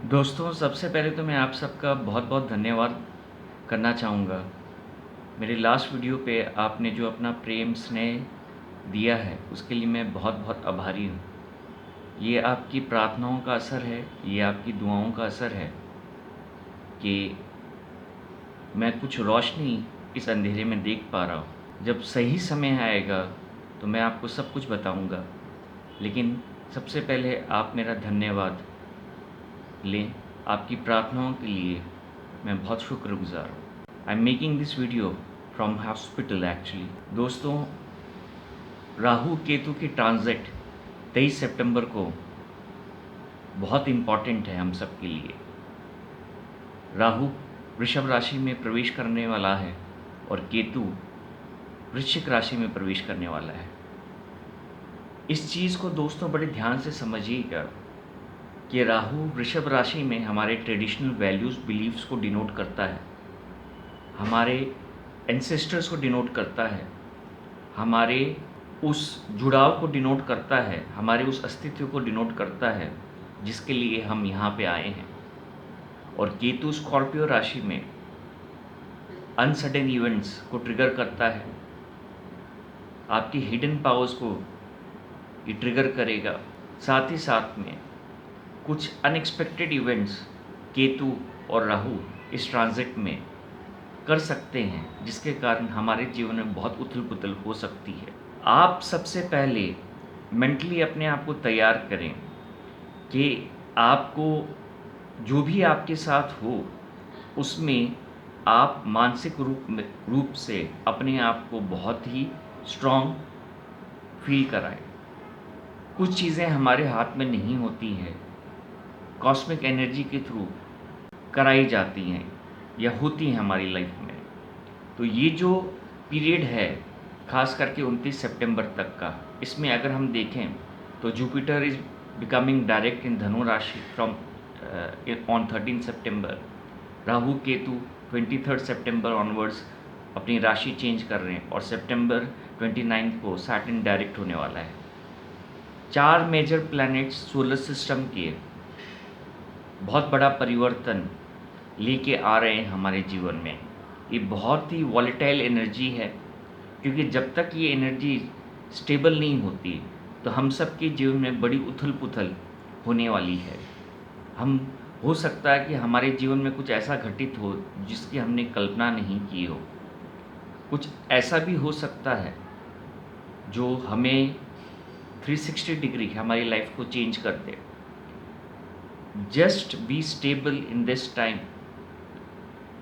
दोस्तों, सबसे पहले तो मैं आप सबका बहुत-बहुत धन्यवाद करना चाहूँगा। मेरे लास्ट वीडियो पे आपने जो अपना प्रेम, स्नेह दिया है, उसके लिए मैं बहुत-बहुत आभारी हूँ। ये आपकी प्रार्थनाओं का असर है, ये आपकी दुआओं का असर है कि मैं कुछ रोशनी इस अंधेरे में देख पा रहा हूँ। जब सही समय आएगा, तो मैं आपको सब कुछ बताऊँगा, लेकिन सबसे पहले आप मेरा धन्यवाद लें। आपकी प्रार्थनाओं के लिए मैं बहुत शुक्रगुज़ार हूँ। I am making this video from hospital actually. दोस्तों, राहु केतु की ट्रांजिट 23 सितंबर को बहुत इम्पॉर्टेंट है हम सब के लिए। राहु वृषभ राशि में प्रवेश करने वाला है और केतु वृश्चिक राशि में प्रवेश करने वाला है। इस चीज़ को दोस्तों बड़े ध्यान से समझिएगा कि राहु वृषभ राशि में हमारे ट्रेडिशनल वैल्यूज़, बिलीव्स को डिनोट करता है, हमारे एंसेस्टर्स को डिनोट करता है, हमारे उस जुड़ाव को डिनोट करता है, हमारे उस अस्तित्व को डिनोट करता है जिसके लिए हम यहाँ पे आए हैं। और केतु स्कॉर्पियो राशि में अनसडन इवेंट्स को ट्रिगर करता है, आपकी हिडन पावर्स को ये ट्रिगर करेगा। साथ ही साथ में कुछ अनएक्सपेक्टेड इवेंट्स केतु और राहु इस ट्रांजिट में कर सकते हैं, जिसके कारण हमारे जीवन में बहुत उथल-पुथल हो सकती है। आप सबसे पहले मेंटली अपने आप को तैयार करें कि आपको जो भी आपके साथ हो, उसमें आप मानसिक रूप से अपने आप को बहुत ही स्ट्रॉन्ग फील कराएँ। कुछ चीज़ें हमारे हाथ में नहीं होती हैं, कॉस्मिक एनर्जी के थ्रू कराई जाती हैं या होती हैं हमारी लाइफ में। तो ये जो पीरियड है, ख़ास करके 29 सितंबर तक का, इसमें अगर हम देखें तो जुपिटर इज़ बिकमिंग डायरेक्ट इन धनु राशि from on 13 September. Rahu Ketu 23 September onwards अपनी राशि चेंज कर रहे हैं और सितंबर 29 को सैटर्न डायरेक्ट होने वाला है। 4 मेजर प्लैनेट्स सोलर सिस्टम के बहुत बड़ा परिवर्तन लेके आ रहे हैं हमारे जीवन में। ये बहुत ही वॉलेटाइल एनर्जी है, क्योंकि जब तक ये एनर्जी स्टेबल नहीं होती तो हम सब के जीवन में बड़ी उथल-पुथल होने वाली है। हो सकता है कि हमारे जीवन में कुछ ऐसा घटित हो जिसकी हमने कल्पना नहीं की हो। कुछ ऐसा भी हो सकता है जो हमें 360 डिग्री हमारी लाइफ को चेंज कर दे। Just be stable in this time.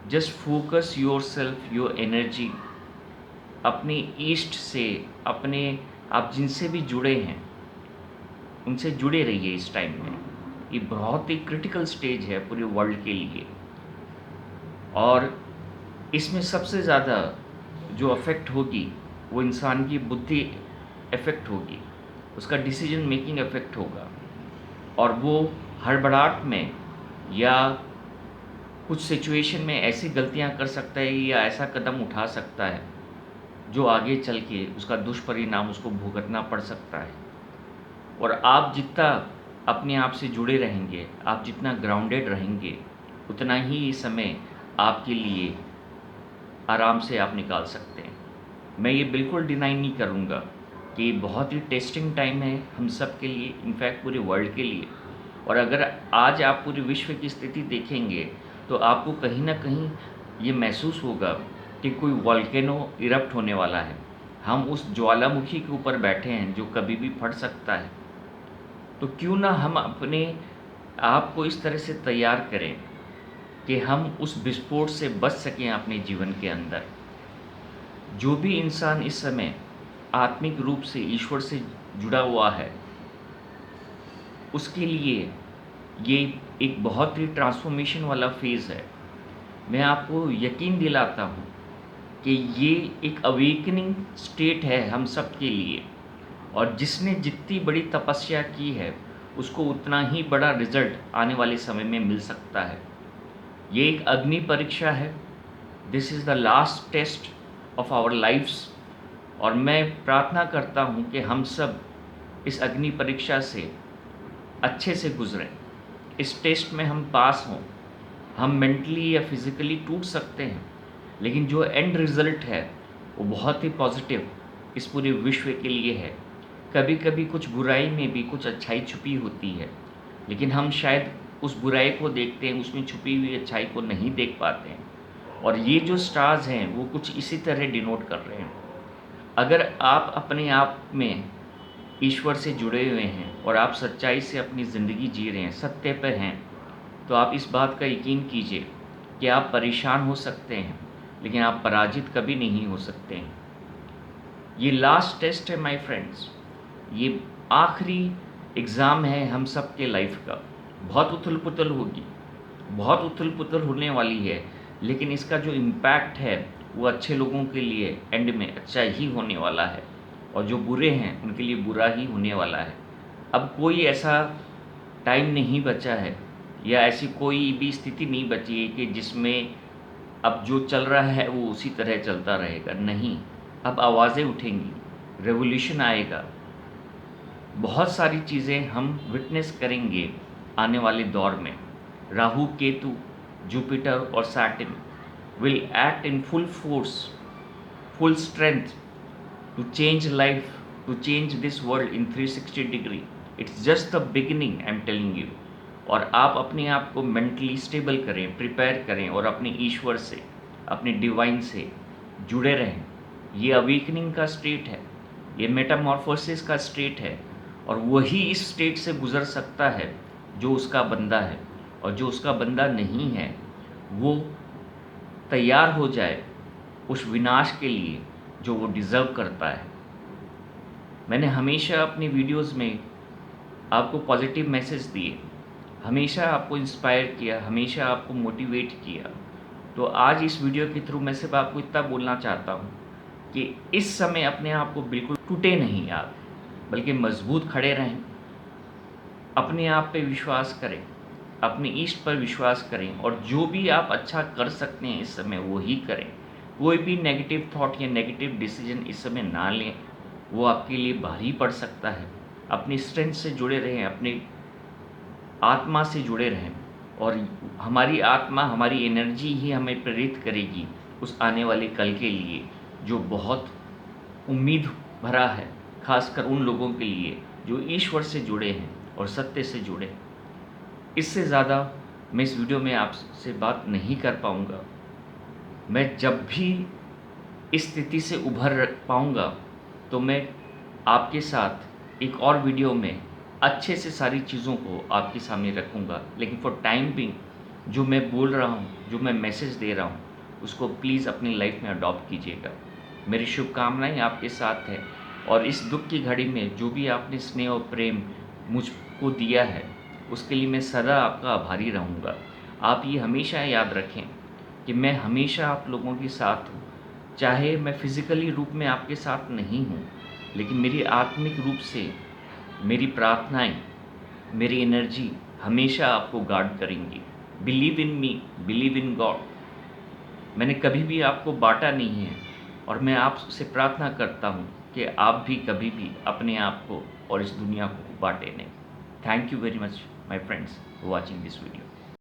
Just focus yourself, your energy अपने ईस्ट से, अपने आप जिनसे भी जुड़े हैं उनसे जुड़े रहिए इस टाइम में। ये बहुत ही क्रिटिकल स्टेज है पूरे वर्ल्ड के लिए, और इसमें सबसे ज़्यादा जो अफेक्ट होगी वो इंसान की बुद्धि अफेक्ट होगी, उसका डिसीजन मेकिंग अफेक्ट होगा, और वो हड़बड़ाहट में या कुछ सिचुएशन में ऐसी गलतियां कर सकता है या ऐसा कदम उठा सकता है जो आगे चल के उसका दुष्परिणाम उसको भुगतना पड़ सकता है। और आप जितना अपने आप से जुड़े रहेंगे, आप जितना ग्राउंडेड रहेंगे, उतना ही ये समय आपके लिए आराम से आप निकाल सकते हैं। मैं ये बिल्कुल डिनाई नहीं करूँगा कि बहुत ही टेस्टिंग टाइम है हम सब के लिए, इनफैक्ट पूरे वर्ल्ड के लिए। और अगर आज आप पूरे विश्व की स्थिति देखेंगे तो आपको कहीं ना कहीं ये महसूस होगा कि कोई वॉल्केनो इरप्ट होने वाला है। हम उस ज्वालामुखी के ऊपर बैठे हैं जो कभी भी फट सकता है। तो क्यों ना हम अपने आप को इस तरह से तैयार करें कि हम उस विस्फोट से बच सकें अपने जीवन के अंदर। जो भी इंसान इस समय आत्मिक रूप से ईश्वर से जुड़ा हुआ है, उसके लिए ये एक बहुत ही ट्रांसफॉर्मेशन वाला फेज़ है। मैं आपको यकीन दिलाता हूँ कि ये एक अवेकनिंग स्टेट है हम सब के लिए, और जिसने जितनी बड़ी तपस्या की है उसको उतना ही बड़ा रिजल्ट आने वाले समय में मिल सकता है। ये एक अग्नि परीक्षा है। This is the last test of our lifes, और मैं प्रार्थना करता हूँ कि हम सब इस अग्नि परीक्षा से अच्छे से गुजरें। इस टेस्ट में हम पास हों, हम मेंटली या फिज़िकली टूट सकते हैं, लेकिन जो एंड रिज़ल्ट है वो बहुत ही पॉजिटिव इस पूरे विश्व के लिए है। कभी कभी कुछ बुराई में भी कुछ अच्छाई छुपी होती है, लेकिन हम शायद उस बुराई को देखते हैं, उसमें छुपी हुई अच्छाई को नहीं देख पाते हैं। और ये जो स्टार्स हैं वो कुछ इसी तरह डिनोट कर रहे हैं। अगर आप अपने आप में ईश्वर से जुड़े हुए हैं और आप सच्चाई से अपनी ज़िंदगी जी रहे हैं, सत्य पर हैं, तो आप इस बात का यकीन कीजिए कि आप परेशान हो सकते हैं, लेकिन आप पराजित कभी नहीं हो सकते हैं। ये लास्ट टेस्ट है माय फ्रेंड्स, ये आखिरी एग्ज़ाम है हम सब के लाइफ का। बहुत उथल-पुथल होगी, बहुत उथल-पुथल होने वाली है, लेकिन इसका जो इम्पैक्ट है वो अच्छे लोगों के लिए एंड में अच्छा ही होने वाला है, और जो बुरे हैं उनके लिए बुरा ही होने वाला है। अब कोई ऐसा टाइम नहीं बचा है या ऐसी कोई भी स्थिति नहीं बची है कि जिसमें अब जो चल रहा है वो उसी तरह चलता रहेगा। नहीं, अब आवाज़ें उठेंगी, रेवोल्यूशन आएगा, बहुत सारी चीज़ें हम विटनेस करेंगे आने वाले दौर में। राहु, केतु, जुपिटर और Saturn will act in full force, full strength to change life, to change this world in 360 degree. It's just the beginning, I'm telling you. और आप अपने आप को मेंटली स्टेबल करें, प्रिपेयर करें और अपने ईश्वर से, अपने डिवाइन से जुड़े रहें। ये अवेकनिंग का स्टेट है, ये मेटामॉर्फोसिस का स्टेट है, और वही इस स्टेट से गुज़र सकता है जो उसका बंदा है। और जो उसका बंदा नहीं है वो तैयार हो जाए उस विनाश के लिए जो वो डिज़र्व करता है। मैंने हमेशा अपनी वीडियोस में आपको पॉजिटिव मैसेज दिए, हमेशा आपको इंस्पायर किया, हमेशा आपको मोटिवेट किया। तो आज इस वीडियो के थ्रू मैं सिर्फ आपको इतना बोलना चाहता हूँ कि इस समय अपने आप को बिल्कुल टूटे नहीं आप, बल्कि मजबूत खड़े रहें, अपने आप पे विश्वास करें, अपने ईष्ट पर विश्वास करें, और जो भी आप अच्छा कर सकते हैं इस समय वो ही करें। कोई भी नेगेटिव थॉट या नेगेटिव डिसीजन इस समय ना लें, वो आपके लिए भारी पड़ सकता है। अपनी स्ट्रेंथ से जुड़े रहें, अपनी आत्मा से जुड़े रहें, और हमारी आत्मा, हमारी एनर्जी ही हमें प्रेरित करेगी उस आने वाले कल के लिए जो बहुत उम्मीद भरा है, खासकर उन लोगों के लिए जो ईश्वर से जुड़े हैं और सत्य से जुड़े हैं। इससे ज़्यादा मैं इस वीडियो में आपसे बात नहीं कर पाऊँगा। मैं जब भी इस स्थिति से उभर पाऊँगा तो मैं आपके साथ एक और वीडियो में अच्छे से सारी चीज़ों को आपके सामने रखूँगा। लेकिन फॉर टाइम बिंग जो मैं बोल रहा हूँ, जो मैं मैसेज दे रहा हूँ, उसको प्लीज़ अपनी लाइफ में अडॉप्ट कीजिएगा। मेरी शुभकामनाएँ आपके साथ है, और इस दुख की घड़ी में जो भी आपने स्नेह और प्रेम मुझको दिया है उसके लिए मैं सदा आपका आभारी रहूँगा। आप ये हमेशा याद रखें कि मैं हमेशा आप लोगों के साथ हूँ, चाहे मैं फिज़िकली रूप में आपके साथ नहीं हूँ, लेकिन मेरी आत्मिक रूप से मेरी प्रार्थनाएं, मेरी एनर्जी हमेशा आपको गार्ड करेंगी। Believe in me, believe in God. मैंने कभी भी आपको बांटा नहीं है, और मैं आपसे प्रार्थना करता हूँ कि आप भी कभी भी अपने आप को और इस दुनिया को बांटे नहीं। Thank you very much, my friends, for watching this video.